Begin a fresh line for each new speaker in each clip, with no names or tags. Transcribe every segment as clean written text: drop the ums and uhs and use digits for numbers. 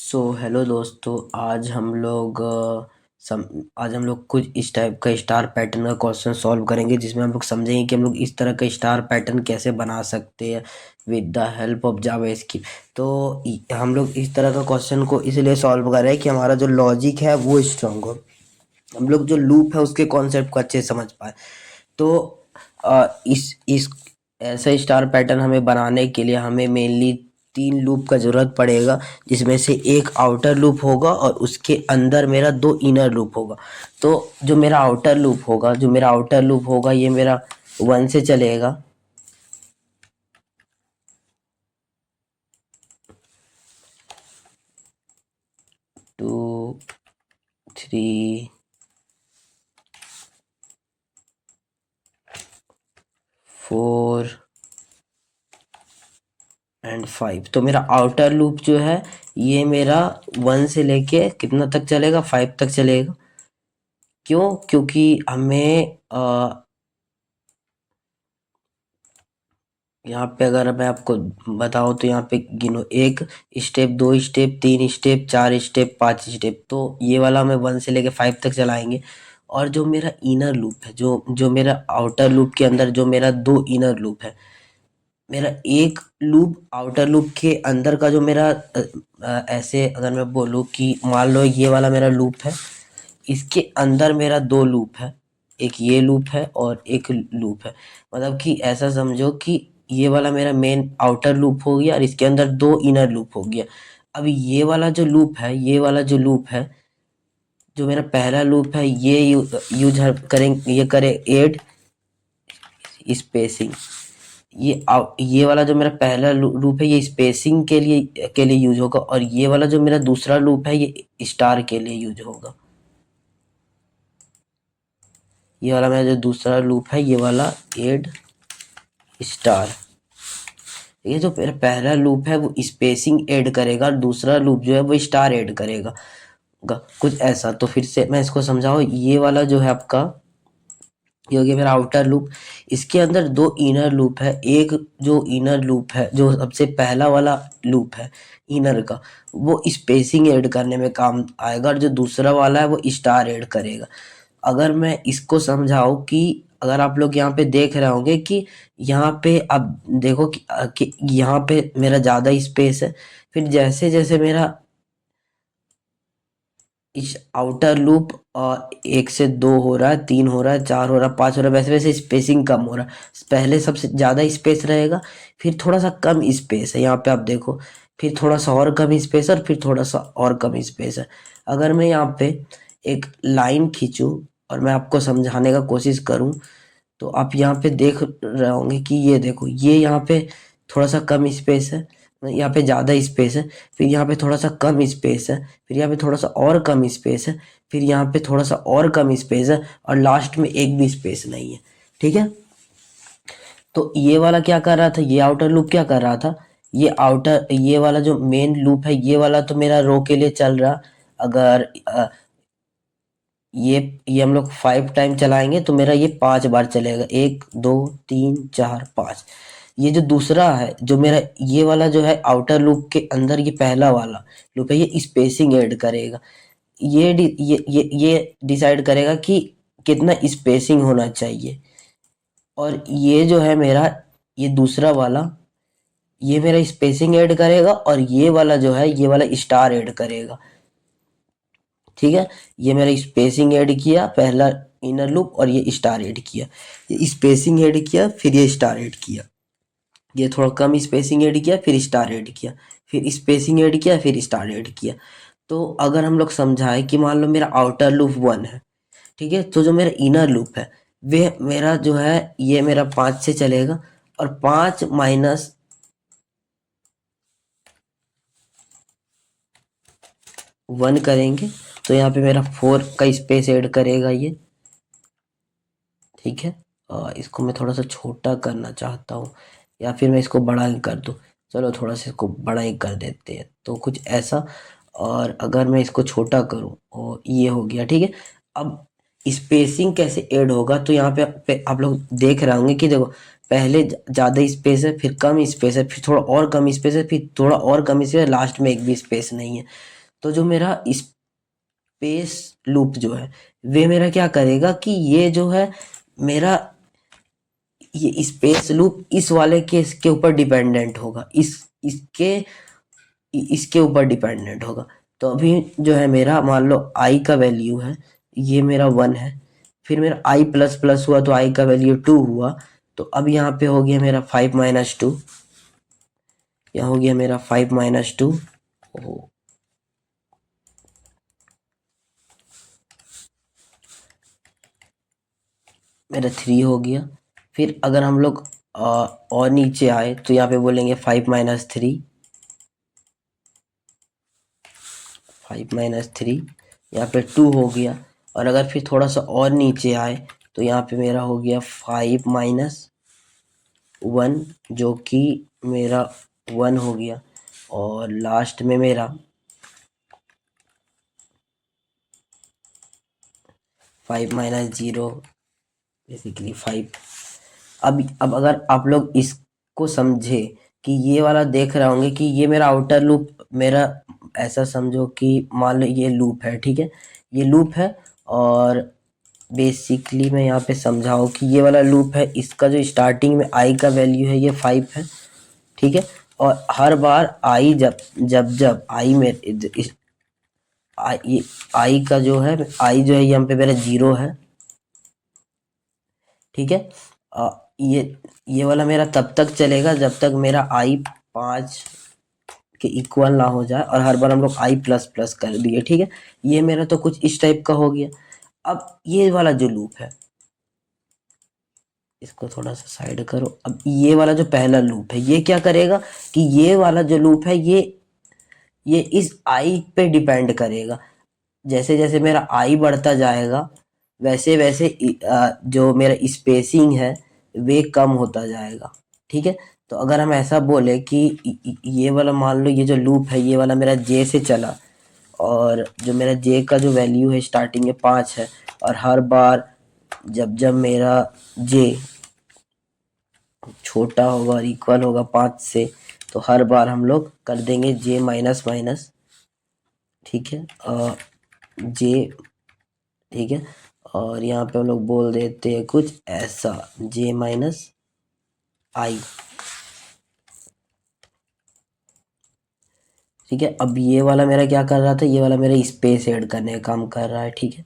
Hello दोस्तों। आज हम लोग कुछ इस टाइप का स्टार पैटर्न का क्वेश्चन सॉल्व करेंगे, जिसमें हम लोग समझेंगे कि हम लोग इस तरह का स्टार पैटर्न कैसे बना सकते हैं with the help of JavaScript. हम लोग इस तरह का क्वेश्चन को इसलिए सॉल्व कर रहे हैं कि हमारा जो लॉजिक है वो स्ट्रांग हो, हम लोग जो लूप है उसके कॉन्सेप्ट को अच्छे से समझ पाए। तो इस ऐसा स्टार पैटर्न हमें बनाने के लिए हमें मेनली 3 लूप का जरूरत पड़ेगा, जिसमें से एक आउटर लूप होगा और उसके अंदर मेरा 2 इनर लूप होगा। तो जो मेरा आउटर लूप होगा ये मेरा 1 से चलेगा, 2 3 4 एंड 5। तो मेरा आउटर लूप जो है ये मेरा 1 से लेके कितना तक चलेगा, 5 तक चलेगा। क्यों? क्योंकि हमें यहाँ पे अगर मैं आपको बताऊँ तो यहाँ पे गिनो, 1 step, 2 step, 3 step, 4 step, 5 step. तो ये वाला हमें 1 से लेके 5 तक चलाएंगे। और जो मेरा इनर लूप है, जो जो मेरा आउटर लूप के अंदर जो मेरा 2 इनर लूप है, मेरा एक लूप आउटर लूप के अंदर का जो मेरा ऐसे अगर मैं बोलूँ कि मान लो ये वाला मेरा लूप है, इसके अंदर मेरा 2 लूप है, एक ये लूप है और एक लूप है। मतलब कि ऐसा समझो कि ये वाला मेरा मेन आउटर लूप हो गया और इसके अंदर 2 इनर लूप हो गया। अब ये वाला जो लूप है, ये वाला जो लूप है, जो मेरा पहला लूप है, ये यूज करेंगे, ये करे एड स्पेसिंग। ये वाला जो मेरा पहला लूप है ये स्पेसिंग के लिए यूज होगा, और ये वाला जो मेरा दूसरा लूप है ये स्टार के लिए यूज होगा। ये वाला मेरा जो दूसरा लूप है ये वाला एड स्टार। ये जो मेरा पहला लूप है वो स्पेसिंग ऐड करेगा और दूसरा लूप जो है वो स्टार ऐड करेगा, कुछ ऐसा। तो फिर से मैं इसको समझाऊं, ये वाला जो है आपका, ये हो गया मेरा आउटर लूप। इसके अंदर 2 इनर लूप है। एक जो इनर लूप है, जो सबसे पहला वाला लूप है इनर का, वो स्पेसिंग ऐड करने में काम आएगा, और जो दूसरा वाला है वो स्टार ऐड करेगा। अगर मैं इसको समझाऊं कि अगर आप लोग यहाँ पे देख रहे होंगे कि यहाँ पे अब देखो कि यहाँ पे मेरा ज़्यादा स्पेस है। फिर जैसे जैसे मेरा इस आउटर लूप 1 से 2 हो रहा है, 3 हो रहा है, 4 हो रहा है, 5 हो रहा है, वैसे वैसे स्पेसिंग कम हो रहा है। पहले सबसे ज़्यादा स्पेस रहेगा, फिर थोड़ा सा कम स्पेस है, यहाँ पे आप देखो, फिर थोड़ा सा और कम स्पेस है और फिर थोड़ा सा और कम स्पेस है। अगर मैं यहाँ पे एक लाइन खींचूँ और मैं आपको समझाने का कोशिश करूँ, तो आप यहाँ पे देख रहे होंगे कि ये देखो, ये यहाँ पे थोड़ा सा कम स्पेस है, यहाँ पे ज़्यादा स्पेस है, फिर यहाँ पे थोड़ा सा कम स्पेस है, फिर यहाँ पे थोड़ा सा और कम स्पेस है, फिर यहाँ पे थोड़ा सा और कम स्पेस है, और लास्ट में एक भी स्पेस नहीं है। ठीक है। तो ये वाला क्या कर रहा था, ये आउटर लूप क्या कर रहा था, ये वाला जो मेन लूप है ये वाला तो मेरा रो के लिए चल रहा। अगर ये हम लोग 5 टाइम चलाएंगे तो मेरा ये 5 बार चलेगा, 1 2 3 4 5। ये जो दूसरा है, जो मेरा ये वाला जो है आउटर लूप के अंदर, ये पहला वाला लूप है, ये स्पेसिंग ऐड करेगा। ये डिसाइड करेगा कि कितना स्पेसिंग होना चाहिए। और ये जो है मेरा, ये दूसरा वाला, ये मेरा स्पेसिंग ऐड करेगा, और ये वाला जो है ये वाला स्टार ऐड करेगा। ठीक है। ये मेरा स्पेसिंग ऐड किया पहला इनर लूप, और ये स्टार ऐड किया, ये स्पेसिंग ऐड किया, फिर ये स्टार ऐड किया, ये थोड़ा कम स्पेसिंग ऐड किया, फिर स्टार ऐड किया, फिर स्पेसिंग ऐड किया, फिर स्टार ऐड किया। तो अगर हम लोग समझाएं कि मान लो मेरा आउटर लूप 1 है, ठीक है, तो जो मेरा इनर लूप है वे मेरा जो है ये मेरा 5 से चलेगा, और 5 - 1 करेंगे तो यहाँ पे मेरा 4 का स्पेस ऐड करेगा ये। ठीक है। इसको मैं थोड़ा सा छोटा करना चाहता हूँ, या फिर मैं इसको बड़ा ही कर दूँ। चलो थोड़ा सा इसको बड़ा ही कर देते हैं, तो कुछ ऐसा। और अगर मैं इसको छोटा करूँ, और ये हो गया। ठीक है। अब स्पेसिंग कैसे ऐड होगा, तो यहाँ पे आप लोग देख रहे होंगे कि देखो, पहले ज़्यादा स्पेस है, फिर कम स्पेस है, फिर थोड़ा और कम स्पेस है, फिर थोड़ा और कम स्पेस है, लास्ट में एक भी स्पेस नहीं है। तो जो मेरा स्पेस लूप जो है वे मेरा क्या करेगा कि ये जो है मेरा ये स्पेस लूप इस वाले केस के ऊपर डिपेंडेंट होगा, इसके इसके ऊपर डिपेंडेंट होगा। तो अभी जो है मेरा मान लो आई का वैल्यू है, ये मेरा 1 है, फिर मेरा आई प्लस प्लस हुआ तो आई का वैल्यू 2 हुआ। तो अब यहाँ पे हो गया मेरा 5 माइनस 2, यहाँ हो गया मेरा 5 माइनस 2, मेरा 3 हो गया। फिर अगर हम लोग और नीचे आए तो यहाँ पे बोलेंगे 5 माइनस 3, 5 माइनस 3, यहाँ पे 2 हो गया। और अगर फिर थोड़ा सा और नीचे आए तो यहाँ पे मेरा हो गया 5 माइनस 1, जो कि मेरा 1 हो गया। और लास्ट में मेरा 5 माइनस 0, बेसिकली 5। अब अगर आप लोग इसको समझे कि ये वाला देख रहे होंगे कि ये मेरा आउटर लूप, मेरा ऐसा समझो कि मान लो ये लूप है, ठीक है, ये लूप है। और बेसिकली मैं यहाँ पे समझाऊँ कि ये वाला लूप है, इसका जो स्टार्टिंग में आई का वैल्यू है ये 5 है, ठीक है। और हर बार आई जब जब जब आई में आई का जो है, आई जो है यहाँ पे मेरा 0 है, ठीक है। ये वाला मेरा तब तक चलेगा जब तक मेरा आई 5 के इक्वल ना हो जाए, और हर बार हम लोग आई प्लस प्लस कर दिए, ठीक है। ये मेरा तो कुछ इस टाइप का हो गया। अब ये वाला जो लूप है, इसको थोड़ा सा साइड करो। अब ये वाला जो पहला लूप है ये क्या करेगा कि ये वाला जो लूप है ये इस आई पे डिपेंड करेगा। जैसे जैसे मेरा आई बढ़ता जाएगा वैसे वैसे जो मेरा स्पेसिंग है वे कम होता जाएगा, ठीक है। तो अगर हम ऐसा बोले कि ये वाला मान लो ये जो लूप है ये वाला मेरा जे से चला, और जो मेरा जे का जो वैल्यू है स्टार्टिंग में 5 है, और हर बार जब जब मेरा जे छोटा होगा और इक्वल होगा 5 से, तो हर बार हम लोग कर देंगे जे माइनस माइनस, ठीक है, जे, ठीक है। और यहाँ पे हम लोग बोल देते हैं कुछ ऐसा, जे माइनस आई, ठीक है। अब ये वाला मेरा क्या कर रहा था, ये वाला मेरा स्पेस ऐड करने का काम कर रहा है, ठीक है।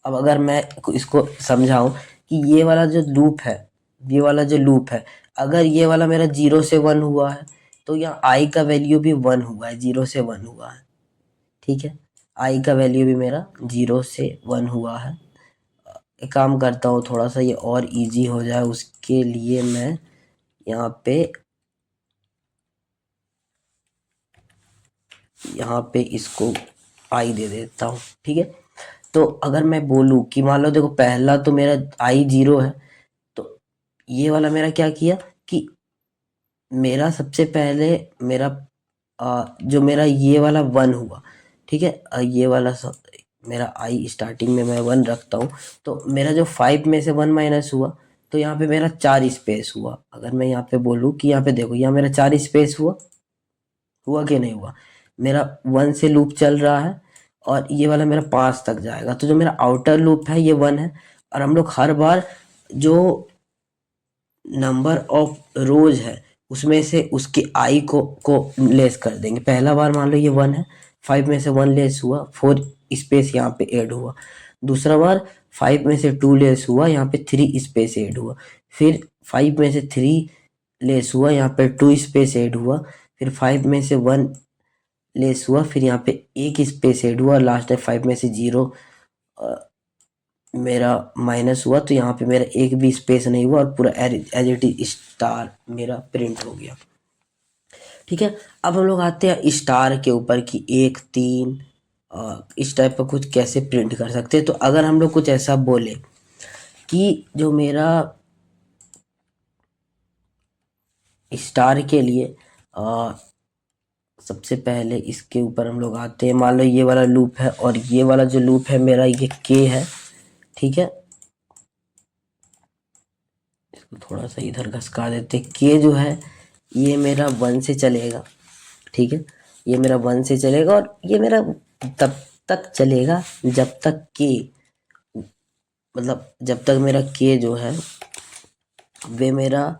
अब अगर मैं इसको समझाऊं कि ये वाला जो लूप है, ये वाला जो लूप है, अगर ये वाला मेरा 0 से 1 हुआ है तो यहाँ आई का वैल्यू भी 1 हुआ है, 0 से 1 हुआ है, ठीक है। आई का वैल्यू भी मेरा 0 से 1 हुआ है। एक काम करता हूँ, थोड़ा सा ये और इजी हो जाए उसके लिए मैं यहाँ पे इसको आई दे देता हूँ, ठीक है। तो अगर मैं बोलूँ कि मान लो देखो पहला तो मेरा आई 0 है, तो ये वाला मेरा क्या किया कि मेरा सबसे पहले मेरा जो मेरा ये वाला 1 हुआ, ठीक है। ये वाला मेरा आई स्टार्टिंग में मैं 1 रखता हूँ, तो मेरा जो 5 में से 1 माइनस हुआ तो यहाँ पे मेरा 4 स्पेस हुआ। अगर मैं यहाँ पे बोलूँ कि यहाँ पे देखो यहाँ मेरा 4 स्पेस हुआ, हुआ कि नहीं हुआ। मेरा 1 से लूप चल रहा है और ये वाला मेरा 5 तक जाएगा, तो जो मेरा आउटर लूप है ये 1 है। और हम लोग हर बार जो नंबर ऑफ रोज है उसमें से उसके आई को लेस कर देंगे। पहला बार मान लो ये 1 है, 5 में से 1 लेस हुआ, 4 स्पेस यहाँ पे ऐड हुआ। दूसरा बार 5 में से 2 लेस हुआ, यहाँ पे 3 स्पेस ऐड हुआ। फिर 5 में से 3 लेस हुआ, यहाँ पे 2 स्पेस ऐड हुआ। फिर 5 में से 1 लेस हुआ, फिर यहाँ पे 1 स्पेस ऐड हुआ। लास्ट है 5 में से 0 मेरा माइनस हुआ, तो यहाँ पे मेरा एक भी स्पेस नहीं हुआ और पूरा एज इट इज स्टार मेरा प्रिंट हो गया, ठीक है। अब हम लोग आते हैं स्टार के ऊपर कि 1 3 इस टाइप का कुछ कैसे प्रिंट कर सकते हैं। तो अगर हम लोग कुछ ऐसा बोले कि जो मेरा स्टार के लिए सबसे पहले इसके ऊपर हम लोग आते हैं, मान लो ये वाला लूप है और ये वाला जो लूप है मेरा ये के है, ठीक है। इसको थोड़ा सा इधर घसका देते, के जो है ये मेरा 1 से चलेगा, ठीक है। ये मेरा 1 से चलेगा और ये मेरा तब तक चलेगा जब तक के, मतलब जब तक मेरा के जो है वे मेरा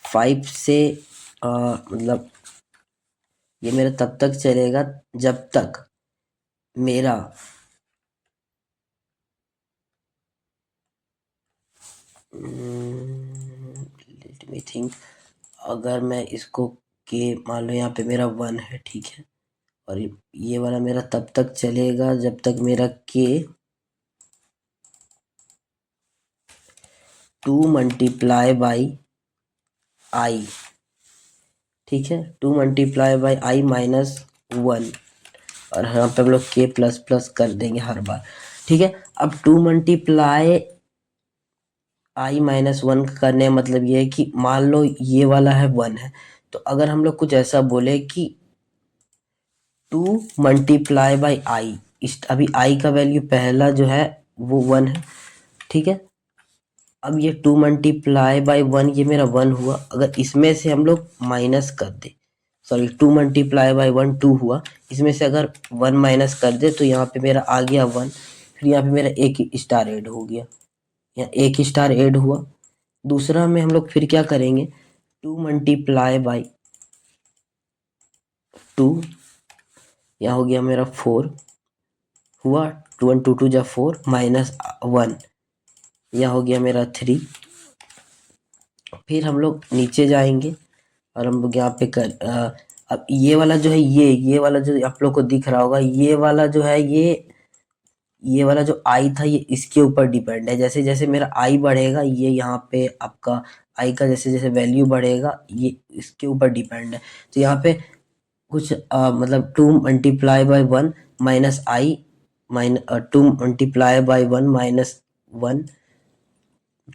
5 से मतलब ये मेरा तब तक चलेगा जब तक मेरा लेट मी थिंक, अगर मैं इसको के मान लो यहाँ पे मेरा 1 है, ठीक है, और ये वाला मेरा तब तक चलेगा जब तक मेरा के 2 मल्टीप्लाई बाई आई, ठीक है, 2 मल्टीप्लाई बाई आई माइनस 1, और यहाँ पे हम लोग के प्लस प्लस कर देंगे हर बार, ठीक है। अब 2 मल्टीप्लाई आई माइनस 1 करने का मतलब ये है कि मान लो ये वाला है 1 है, तो अगर हम लोग कुछ ऐसा बोले कि 2 मल्टीप्लाई बाई आई, अभी आई का वैल्यू पहला जो है वो 1 है, ठीक है। अब ये 2 मल्टीप्लाई बाई 1 ये मेरा 1 हुआ, अगर इसमें से हम लोग माइनस कर दे, सॉरी 2 मल्टीप्लाई बाई 1 2 हुआ, इसमें से अगर 1 माइनस कर दे तो यहाँ पे मेरा आ गया 1, फिर यहाँ पे मेरा एक स्टार ऐड हो गया, यहाँ एक स्टार ऐड हुआ। दूसरा में हम लोग फिर क्या करेंगे, 2 मल्टीप्लाई बाई 2, यहाँ हो गया मेरा 4 हुआ, 2 1 2 2 जा 4 माइनस 1, यहाँ हो गया मेरा 3। फिर हम लोग नीचे जाएंगे और हम लोग यहाँ पे अब ये वाला जो है, ये वाला जो आप लोग को दिख रहा होगा, ये वाला जो है ये वाला जो आई था ये इसके ऊपर डिपेंड है, जैसे जैसे मेरा आई बढ़ेगा ये यहाँ पे आपका आई का जैसे जैसे वैल्यू बढ़ेगा ये इसके ऊपर डिपेंड है। तो यहाँ पे कुछ मतलब 2 multiply by 1 minus I minus 2 multiply by 1 minus 1,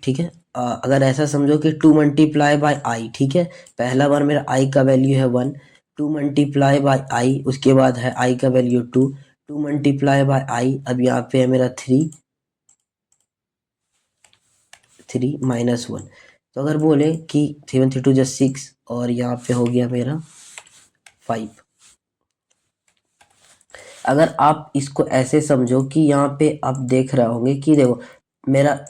ठीक है। अगर ऐसा समझो कि 2 मल्टीप्लाई बाई आई, ठीक है, पहला बार मेरा आई का वैल्यू है 1, 2 मल्टीप्लाई बाई आई, उसके बाद है आई का वैल्यू 2, 2 मल्टीप्लाई बाई आई, अब यहाँ पे है मेरा 3 माइनस 1। तो अगर बोले कि 7 3 2 जा 6 और यहाँ पे हो गया मेरा 5। अगर आप इसको ऐसे समझो कि यहाँ पे आप देख रहे होंगे कि देखो मेरा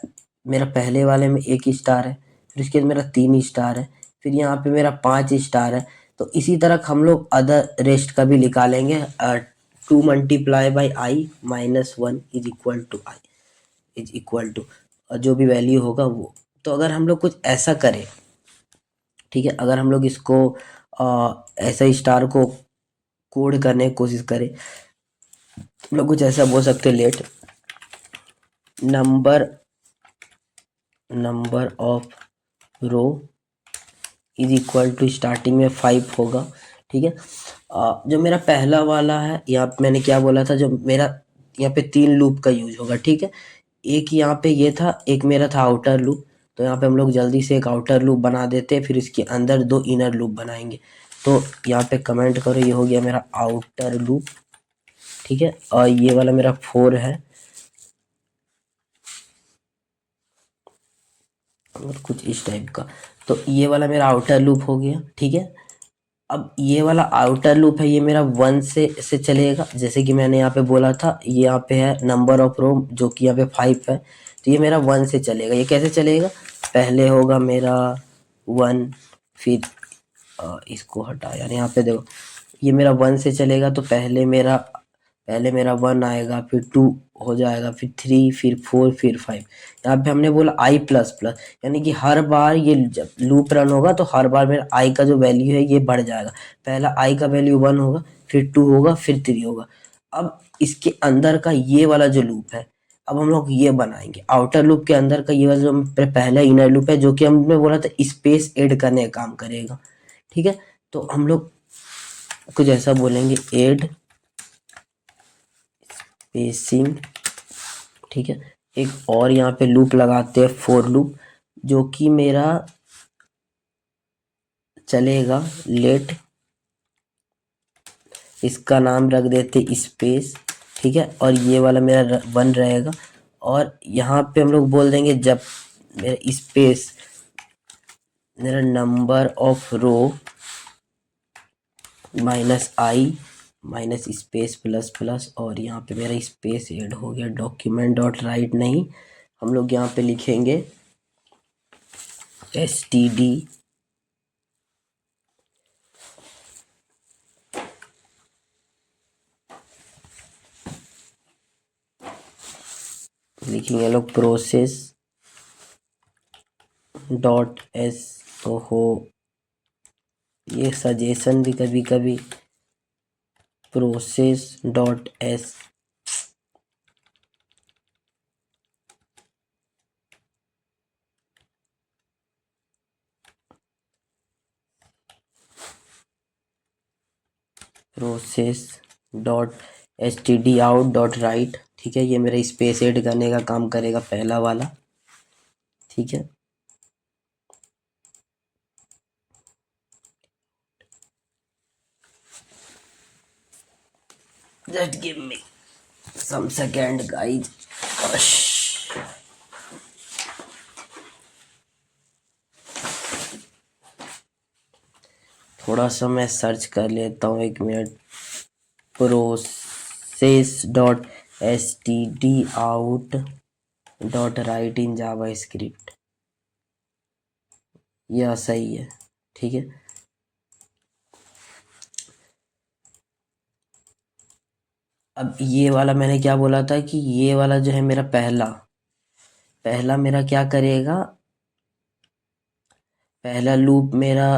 मेरा पहले वाले में 1 स्टार है, फिर उसके बाद मेरा 3 स्टार है, फिर यहाँ पे मेरा 5 स्टार है। तो इसी तरह हम लोग अदर रेस्ट का भी निकालेंगे। 2 multiply by I minus 1 is equal to I, is equal to जो भी वैल्यू होगा वो। तो अगर हम लोग कुछ ऐसा करें, ठीक है, अगर हम लोग इसको ऐसा स्टार को कोड करने की कोशिश करें, हम लोग कुछ ऐसा बोल सकते हैं, let number of row is equal to starting में 5 होगा, ठीक है। जो मेरा पहला वाला है यहाँ पे मैंने क्या बोला था, जो मेरा यहाँ पे 3 लूप का यूज होगा, ठीक है। एक यहाँ पे ये था, एक मेरा था आउटर लूप, तो यहाँ पे हम लोग जल्दी से एक आउटर लूप बना देते हैं, फिर इसके अंदर 2 इनर लूप बनाएंगे। तो यहाँ पे कमेंट करो, ये हो गया मेरा आउटर लूप, ठीक है, और ये वाला मेरा 4 है और कुछ इस टाइप का। तो ये वाला मेरा आउटर लूप हो गया, ठीक है। अब ये वाला आउटर लूप है, ये मेरा 1 से चलेगा, जैसे कि मैंने यहाँ पे बोला था, ये यहाँ पे है नंबर ऑफ रो जो कि यहाँ पे 5 है, तो ये मेरा 1 से चलेगा। ये कैसे चलेगा, पहले होगा मेरा 1, फिर इसको हटा यार, यहाँ पे देखो ये मेरा 1 से चलेगा, तो पहले मेरा 1 आएगा, फिर 2 हो जाएगा, फिर 3, फिर 4, फिर 5। यहाँ पे हमने बोला आई प्लस प्लस, यानी कि हर बार ये जब लूप रन होगा तो हर बार मेरा आई का जो वैल्यू है ये बढ़ जाएगा। पहला आई का वैल्यू 1 होगा, फिर 2 होगा, फिर 3 होगा। अब इसके अंदर का ये वाला जो लूप है, अब हम लोग ये बनाएंगे आउटर लूप के अंदर का, ये वाला जो पहला इनर लूप है, जो कि हमने बोला था स्पेस ऐड करने का काम करेगा, ठीक है। तो हम लोग कुछ ऐसा बोलेंगे, ऐड स्पेसिंग, ठीक है। एक और यहाँ पे लूप लगाते हैं, फॉर लूप, जो कि मेरा चलेगा लेट, इसका नाम रख देते स्पेस, ठीक है, और ये वाला मेरा 1 रहेगा। और यहाँ पे हम लोग बोल देंगे जब मेरा स्पेस, मेरा number of row minus I minus space plus plus, और यहाँ पे मेरा स्पेस ऐड हो गया, डॉक्यूमेंट डॉट राइट नहीं, हम लोग यहाँ पे लिखेंगे std लिखेंगे लोग प्रोसेस डॉट एस, हो ये सजेशन भी कभी कभी, process dot S process dot S T D out dot right. ठीक है, ये मेरा स्पेस ऐड करने का काम करेगा पहला वाला। ठीक है, just give me some second guys. थोड़ा सा मैं सर्च कर लेता हूँ, 1 minute. Process dot S T D out dot write in JavaScript, यह सही है। ठीक है, अब ये वाला मैंने क्या बोला था कि ये वाला जो है मेरा पहला मेरा क्या करेगा, पहला लूप मेरा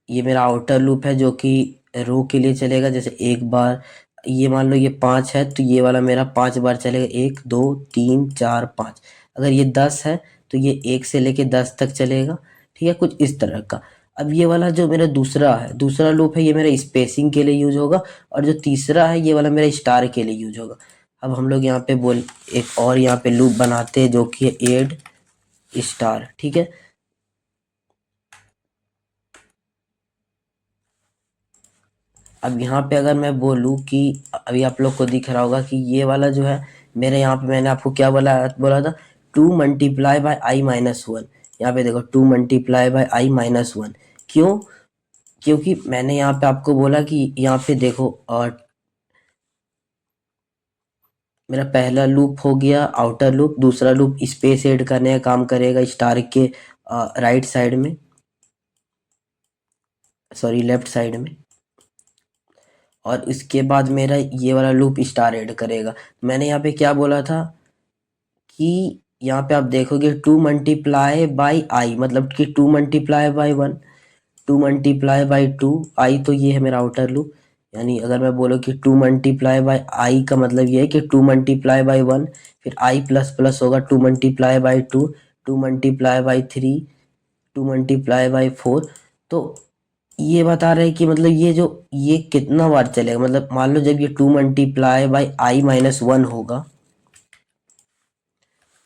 ये मेरा आउटर लूप है जो कि रो के लिए चलेगा। जैसे एक बार, ये मान लो ये 5 है तो ये वाला मेरा 5 बार चलेगा, 1 2 3 4 5। अगर ये 10 है तो ये 1 से लेके 10 तक चलेगा। ठीक है, कुछ इस तरह का। अब ये वाला जो मेरा दूसरा लूप है, ये मेरा स्पेसिंग के लिए यूज होगा, और जो तीसरा है ये वाला मेरा स्टार के लिए यूज होगा। अब हम लोग यहाँ पे एक और यहाँ पे लूप बनाते हैं जो कि है एड स्टार। ठीक है, अब यहाँ पे अगर मैं बोलूँ कि अभी आप लोग को दिख रहा होगा कि ये वाला जो है मेरे यहाँ पे, मैंने आपको क्या बोला बोला था, 2 multiply by I minus one. यहाँ पे देखो 2 multiply by I minus one. क्यों? क्योंकि मैंने यहाँ पे आपको बोला कि यहाँ पे देखो, और मेरा पहला लूप हो गया आउटर लूप, दूसरा लूप स्पेस ऐड करने का काम करेगा स्टार के राइट साइड में, सॉरी लेफ्ट साइड में, और इसके बाद मेरा ये वाला लूप स्टार ऐड करेगा। मैंने यहाँ पे क्या बोला था कि यहाँ पे आप देखोगे 2 मल्टीप्लाई बाई आई, मतलब कि 2 मल्टीप्लाई बाई 1, 2 मल्टीप्लाई बाई 2 आई, तो ये है मेरा आउटर लूप। यानी अगर मैं बोलो कि 2 मल्टीप्लाई बाई आई का मतलब ये है कि 2 मल्टीप्लाई बाई 1, फिर आई प्लस प्लस होगा 2 multiply by 2, 2 multiply by 3, 2 multiply by 4। तो ये बता रहे हैं कि मतलब ये कितना बार चलेगा। मतलब मान लो जब ये 2 multiply by I minus one होगा,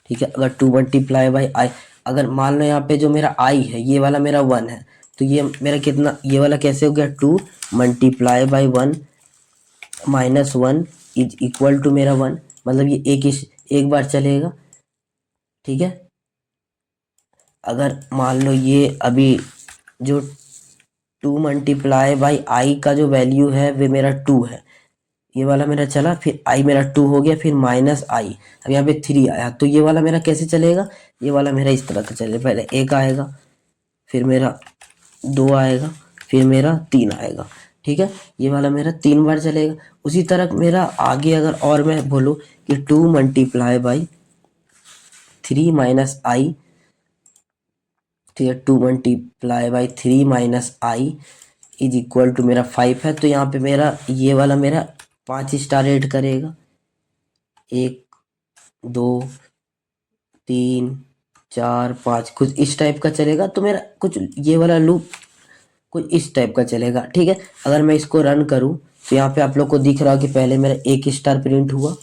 ठीक है, अगर 2 मल्टीप्लाई बाई आई, अगर मान लो यहाँ पे जो मेरा आई है ये वाला मेरा 1 है, तो ये मेरा कितना, ये वाला कैसे हो गया, 2 multiply by 1 minus one is equal to मेरा 1। मतलब ये एक बार चलेगा। ठीक है, अगर मान लो ये अभी जो 2 मल्टीप्लाई बाई आई का जो वैल्यू है वो मेरा 2 है, ये वाला मेरा चला, फिर आई मेरा 2 हो गया, फिर माइनस आई, अब यहाँ पे 3 आया, तो ये वाला मेरा कैसे चलेगा, ये वाला मेरा इस तरह का चलेगा। पहले 1 आएगा, फिर मेरा 2 आएगा, फिर मेरा 3 आएगा। ठीक है, ये वाला मेरा 3 बार चलेगा। उसी तरह मेरा आगे अगर और मैं बोलूँ कि 2 मल्टीप्लाई बाई 3 माइनस आई, ठीक है, 2 multiply by 3 minus I is equal to मेरा 5 है, तो यहाँ पे मेरा ये वाला मेरा 5 स्टार ऐड करेगा, 1 2 3 4 5, कुछ इस टाइप का चलेगा। तो मेरा कुछ ये वाला लूप कुछ इस टाइप का चलेगा। ठीक है, अगर मैं इसको रन करूँ तो यहाँ पे आप लोग को दिख रहा हो कि पहले मेरा 1 स्टार प्रिंट हुआ।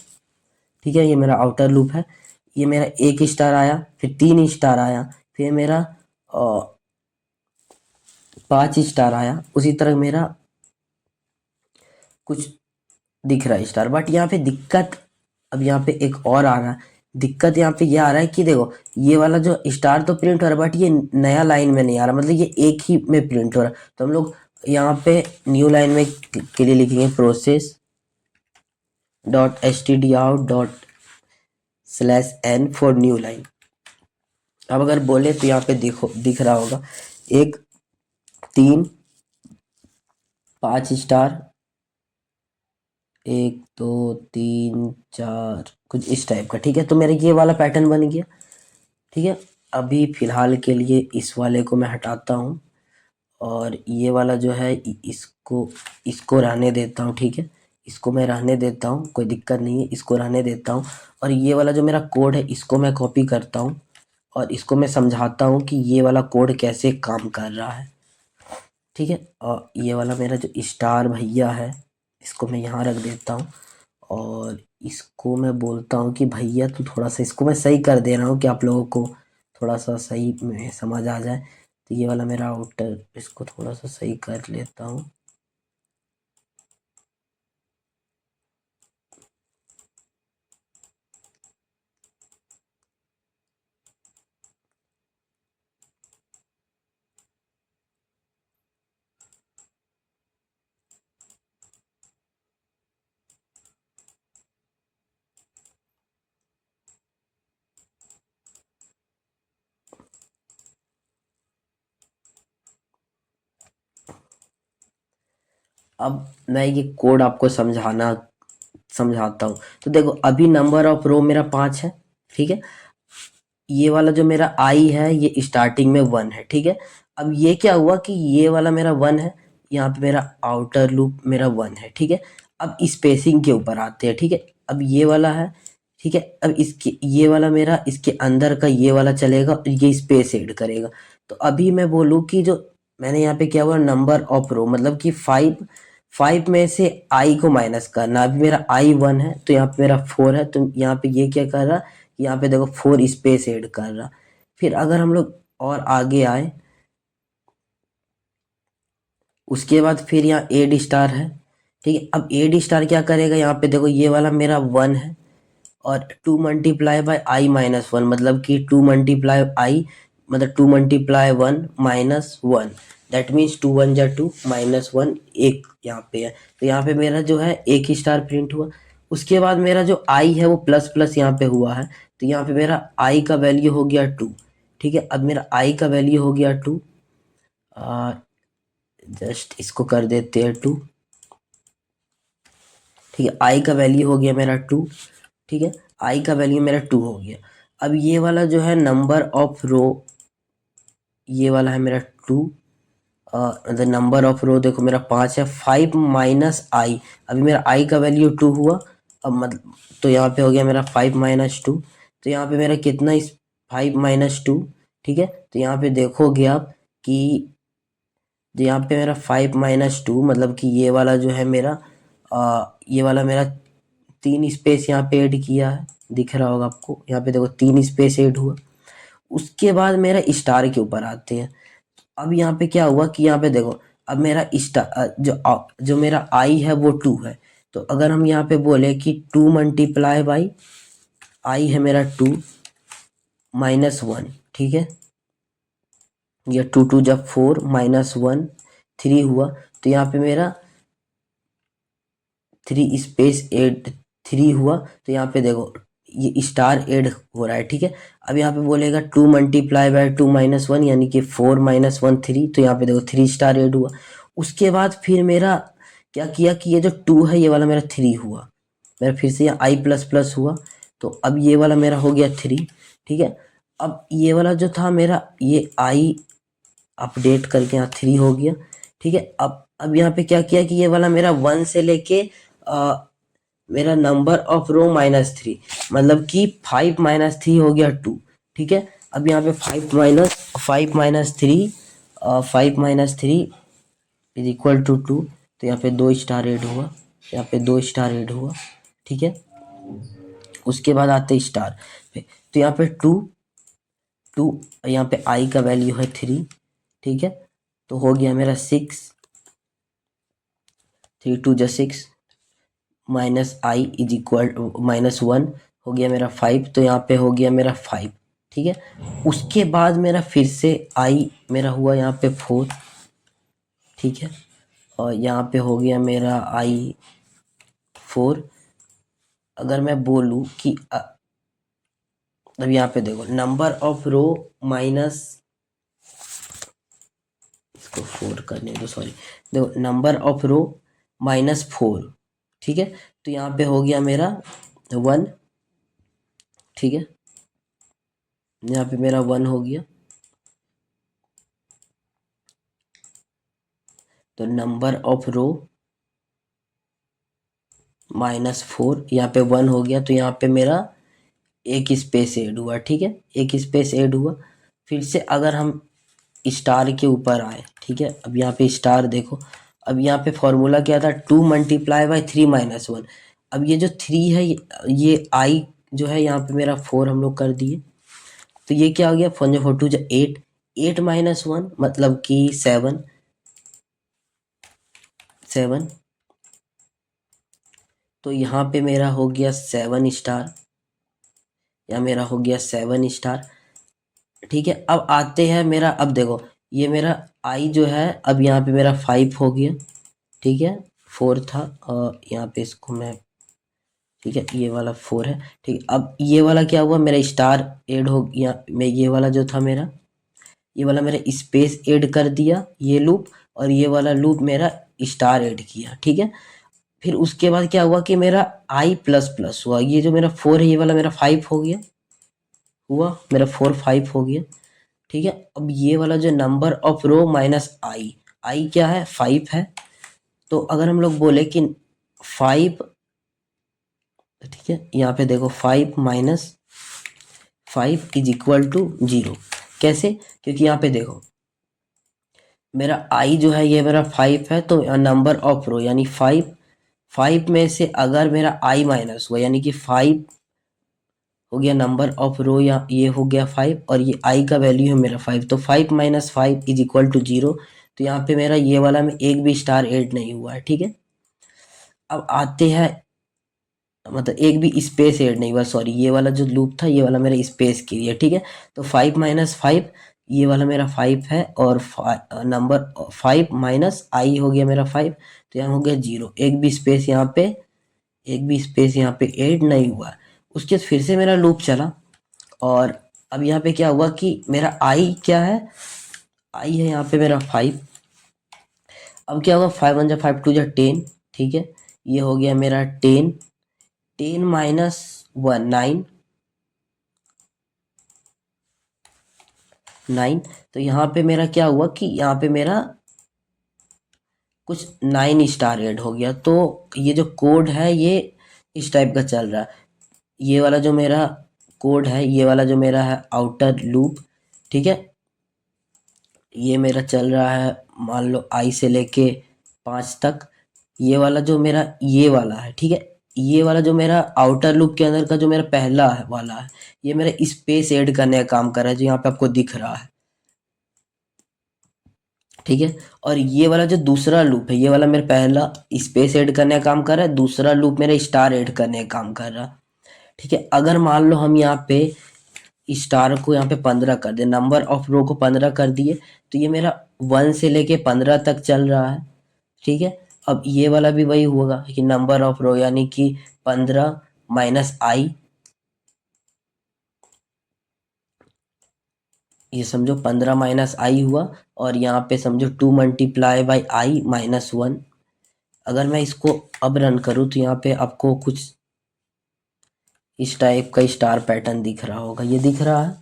ठीक है, ये मेरा आउटर लूप है, ये मेरा 1 स्टार आया, फिर 3 स्टार आया, फिर मेरा 5 स्टार आया। उसी तरह मेरा कुछ दिख रहा है स्टार, बट यहाँ पे दिक्कत, अब यहाँ पे एक और आ रहा है दिक्कत। यहाँ पे ये आ रहा है कि देखो ये वाला जो स्टार तो प्रिंट हो रहा है, बट ये नया लाइन में नहीं आ रहा, मतलब ये एक ही में प्रिंट हो रहा है। तो हम लोग यहाँ पे न्यू लाइन में के लिए लिखेंगे process dot H T D out dot slash N for new line. अब अगर बोले तो यहाँ पे देखो दिख रहा होगा 1 3 5 स्टार, 1 2 3 4 कुछ इस टाइप का। ठीक है, तो मेरा ये वाला पैटर्न बन गया। ठीक है, अभी फिलहाल के लिए इस वाले को मैं हटाता हूँ और ये वाला जो है इसको इसको रहने देता हूँ। ठीक है, इसको मैं रहने देता हूँ, कोई दिक्कत नहीं है, इसको रहने देता हूँ। और ये वाला जो मेरा कोड है इसको मैं कॉपी करता हूँ और इसको मैं समझाता हूँ कि ये वाला कोड कैसे काम कर रहा है। ठीक है, और ये वाला मेरा जो स्टार भैया है इसको मैं यहाँ रख देता हूँ और इसको मैं बोलता हूँ कि भैया तू थोड़ा सा, इसको मैं सही कर दे रहा हूँ कि आप लोगों को थोड़ा सा सही में समझ आ जाए। तो ये वाला मेरा आउटर, इसको थोड़ा सा सही कर लेता हूँ। अब मैं ये कोड आपको समझाता हूँ। तो देखो अभी नंबर ऑफ रो मेरा 5 है। ठीक है, ये वाला जो मेरा आई है ये स्टार्टिंग में 1 है। ठीक है, अब ये क्या हुआ कि ये वाला मेरा 1 है, यहाँ पे मेरा आउटर लूप मेरा 1 है। ठीक है, अब स्पेसिंग के ऊपर आते हैं। ठीक है, अब ये वाला है। ठीक है, अब इसके ये वाला मेरा इसके अंदर का ये वाला चलेगा और ये स्पेस ऐड करेगा। तो अभी मैं बोलूँ कि जो मैंने यहाँ पे क्या हुआ, नंबर ऑफ रो मतलब कि 5 में से आई को माइनस करना। अभी मेरा आई 1 है तो यहाँ पे मेरा 4 है, तो यहाँ पे ये क्या कर रहा, यहाँ पे देखो 4 स्पेस ऐड कर रहा। फिर अगर हम लोग और आगे आए उसके बाद फिर यहाँ एड स्टार है। ठीक है, अब एड स्टार क्या करेगा, यहाँ पे देखो ये वाला मेरा 1 है और 2 मल्टीप्लाई बाय आई माइनस 1 मतलब कि 2 मल्टीप्लाई आई मतलब 2 मल्टीप्लाई 1 माइनस 1, दैट मीन्स 2 1 जा 2 माइनस 1 एक यहाँ पे है। तो यहाँ पे मेरा जो है एक स्टार प्रिंट हुआ। उसके बाद मेरा जो आई है वो प्लस प्लस यहाँ पे हुआ है, तो यहाँ पे मेरा आई का वैल्यू हो गया 2। ठीक है, अब मेरा आई का वैल्यू हो गया 2, जस्ट इसको कर देते हैं 2। ठीक है, आई का वैल्यू हो गया मेरा 2। ठीक है, आई का वैल्यू मेरा 2 हो गया। अब ये वाला जो है नंबर ऑफ रो, ये वाला है मेरा 2। द नंबर ऑफ रो देखो मेरा 5 है, 5 माइनस आई, अभी मेरा आई का वैल्यू 2 हुआ। अब मतलब तो यहाँ पे हो गया मेरा 5 माइनस 2, तो यहाँ पे मेरा कितना इस 5 माइनस 2। ठीक है, तो यहाँ पे देखोगे आप कि यहाँ पे मेरा 5 माइनस 2 मतलब कि ये वाला जो है मेरा ये वाला मेरा 3 स्पेस यहाँ पे ऐड किया है, दिख रहा होगा आपको, यहाँ पे देखो 3 स्पेस ऐड हुआ। उसके बाद मेरा स्टार के ऊपर आते हैं। अब यहाँ पे क्या हुआ कि यहाँ पे देखो अब मेरा स्टार जो मेरा आई है वो 2 है। तो अगर हम यहाँ पे बोले कि 2 मल्टीप्लाई बाई आई है मेरा 2 माइनस 1। ठीक है, या 2 2 जब 4 माइनस 1 3 हुआ, तो यहाँ पे मेरा 3 स्पेस एड 3 हुआ। तो यहाँ पे देखो ये स्टार एड हो रहा है। ठीक है, अब यहाँ पे बोलेगा 2 मल्टीप्लाई बाय 2 माइनस 1 यानी कि 4 माइनस 1 3, तो यहाँ पे देखो 3 स्टार एड हुआ। उसके बाद फिर मेरा क्या किया कि ये जो 2 है ये वाला मेरा 3 हुआ, मेरा फिर से यहाँ आई प्लस प्लस हुआ, तो अब ये वाला मेरा हो गया 3। ठीक है, अब ये वाला जो था मेरा ये आई अपडेट करके यहाँ 3 हो गया। ठीक है, अब यहाँ पे क्या किया कि ये वाला मेरा 1 से लेके मेरा नंबर ऑफ रो -3 मतलब कि 5 माइनस 3 हो गया 2। ठीक है, अब यहाँ पे 5 minus three is equal to 2, तो यहाँ पे 2 स्टार ऐड हुआ, यहाँ पे 2 स्टार ऐड हुआ। ठीक है, उसके बाद आते स्टार पे, तो यहाँ पे 2 यहाँ पे आई का वैल्यू है 3। ठीक है, तो हो गया मेरा 6, 3 2 जा 6 माइनस आई इज इक्वल -1 हो गया मेरा 5, तो यहाँ पे हो गया मेरा 5। ठीक है, उसके बाद मेरा फिर से आई मेरा हुआ यहाँ पे 4। ठीक है, और यहाँ पे हो गया मेरा I4। अगर मैं बोलूँ कि अब यहाँ पे देखो नंबर ऑफ रो माइनस, इसको 4 करने दो, सॉरी। देखो नंबर ऑफ रो -4, ठीक है। तो यहाँ पे हो गया मेरा 1, ठीक है। यहाँ पे मेरा 1 हो गया। तो नंबर ऑफ रो -4, यहाँ पे 1 हो गया। तो यहाँ पे मेरा एक स्पेस ऐड हुआ, ठीक है, एक स्पेस ऐड हुआ। फिर से अगर हम स्टार के ऊपर आए, ठीक है। अब यहाँ पे स्टार देखो, अब यहाँ पे फॉर्मूला क्या था, 2 मल्टीप्लाई बाई 3 माइनस 1। अब ये जो 3 है, ये आई जो है यहाँ पे मेरा 4 हम लोग कर दिए। तो ये क्या हो गया, 4 4 2 8, 8 माइनस 1 मतलब कि 7, 7। तो यहाँ पे मेरा हो गया 7 स्टार, या मेरा हो गया 7 स्टार, ठीक है। अब आते हैं मेरा, अब देखो ये मेरा आई जो है, अब यहाँ पे मेरा 5 हो गया, ठीक है। 4 था और यहाँ पे इसको मैं, ठीक है, ये वाला 4 है, ठीक है। अब ये वाला क्या हुआ, मेरा स्टार ऐड हो गया। मैं ये वाला जो था मेरा, ये वाला मेरा स्पेस ऐड कर दिया ये लूप, और ये वाला लूप मेरा स्टार ऐड किया, ठीक है। फिर उसके बाद क्या हुआ कि मेरा आई प्लस प्लस हुआ, ये जो मेरा 4 है ये वाला मेरा 5 हो गया, हुआ मेरा 4 5 हो गया, ठीक है। अब ये वाला जो नंबर ऑफ रो माइनस आई, आई क्या है, 5 है। तो अगर हम लोग बोले कि 5, ठीक है, यहाँ पे देखो 5 माइनस 5 इज इक्वल टू 0। कैसे, क्योंकि यहाँ पे देखो मेरा आई जो है ये मेरा 5 है, तो नंबर ऑफ रो यानी 5, 5 में से अगर मेरा आई माइनस हुआ यानी कि 5 हो गया नंबर ऑफ रो, या ये हो गया 5 और ये आई का वैल्यू है मेरा 5, तो 5 माइनस 5 इज इक्वल टू 0। तो यहाँ पे मेरा ये वाला में एक भी स्टार ऐड नहीं हुआ है, ठीक है। अब आते हैं, मतलब एक भी स्पेस ऐड नहीं हुआ, सॉरी, ये वाला जो लूप था ये वाला मेरा स्पेस के लिए, ठीक है। तो 5 माइनस 5, ये वाला मेरा 5 है, और नंबर 5 माइनस आई हो गया मेरा 5, तो यहाँ हो गया 0। एक भी स्पेस यहाँ पे, एक भी स्पेस यहाँ पे ऐड नहीं हुआ। उसके बाद फिर से मेरा लूप चला, और अब यहाँ पे क्या हुआ कि मेरा आई क्या है, आई है यहाँ पे मेरा 5। अब क्या होगा, 5 1 5 2 10, ठीक है। ये हो गया मेरा 10, 10 माइनस 1 9, 9। तो यहाँ पे मेरा क्या हुआ कि यहाँ पे मेरा कुछ 9 स्टार ऐड हो गया। तो ये जो कोड है ये इस टाइप का चल रहा है। ये वाला जो मेरा कोड है, ये वाला जो मेरा है आउटर लूप, ठीक है, ये मेरा चल रहा है मान लो आई से लेके 5 तक। ये वाला जो मेरा ये वाला है, ठीक है, ये वाला जो मेरा आउटर लूप के अंदर का जो मेरा पहला है वाला है, ये मेरा स्पेस ऐड करने का काम कर रहा है, जो यहाँ पे आपको दिख रहा है, ठीक है। और ये वाला जो दूसरा लूप है, ये वाला मेरा पहला स्पेस ऐड करने का काम कर रहा है, दूसरा लूप मेरा स्टार ऐड करने का काम कर रहा है, ठीक है। अगर मान लो हम यहाँ पे स्टार को यहाँ पे 15 कर दे, नंबर ऑफ रो को 15 कर दिए, तो ये मेरा 1 से लेके 15 तक चल रहा है, ठीक है। अब ये वाला भी वही होगा कि नंबर ऑफ रो यानी कि 15 माइनस आई, ये समझो 15 माइनस आई हुआ, और यहाँ पे समझो 2 मल्टीप्लाई बाई आई माइनस 1। अगर मैं इसको अब रन करूँ तो यहाँ पे आपको कुछ इस टाइप का स्टार पैटर्न दिख रहा होगा, ये दिख रहा है।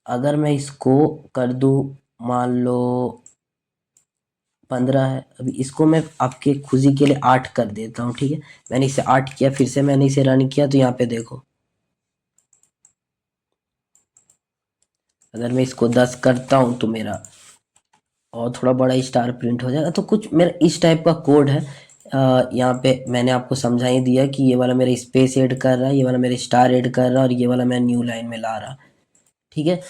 अगर मैं इसको कर दूँ मान लो 15 है, अभी इसको मैं आपके खुशी के लिए 8 कर देता हूँ, ठीक है। मैंने इसे 8 किया, फिर से मैंने इसे रन किया, तो यहाँ पे देखो अगर मैं इसको 10 करता हूँ तो मेरा और थोड़ा बड़ा स्टार प्रिंट हो जाएगा। तो कुछ मेरा इस टाइप का कोड है। यहाँ पे मैंने आपको समझा ही दिया कि ये वाला मेरा स्पेस ऐड कर रहा है, ये वाला मेरा स्टार ऐड कर रहा है, और ये वाला मैं न्यू लाइन में ला रहा, ठीक है।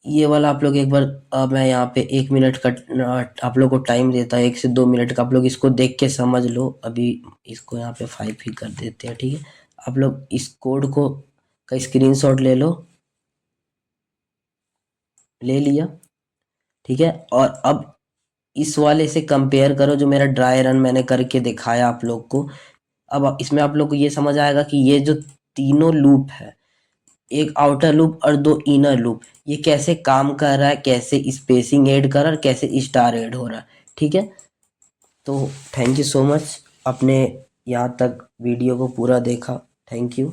ये वाला आप लोग एक बार मैं यहाँ पे 1 मिनट का आप लोग को टाइम देता है, 1 से 2 मिनट का, आप लोग इसको देख के समझ लो। अभी इसको यहाँ पे 5 ही कर देते हैं, ठीक है। आप लोग इस कोड को का स्क्रीनशॉट ले लो, ले लिया, ठीक है। और अब इस वाले से कंपेयर करो जो मेरा ड्राई रन मैंने करके दिखाया आप लोग को। अब इसमें आप लोग को ये समझ आएगा कि ये जो तीनों लूप है, एक आउटर लूप और दो इनर लूप, ये कैसे काम कर रहा है, कैसे स्पेसिंग ऐड कर रहा है और कैसे स्टार ऐड हो रहा है। ठीक है, तो थैंक यू सो मच, आपने यहाँ तक वीडियो को पूरा देखा। Thank you.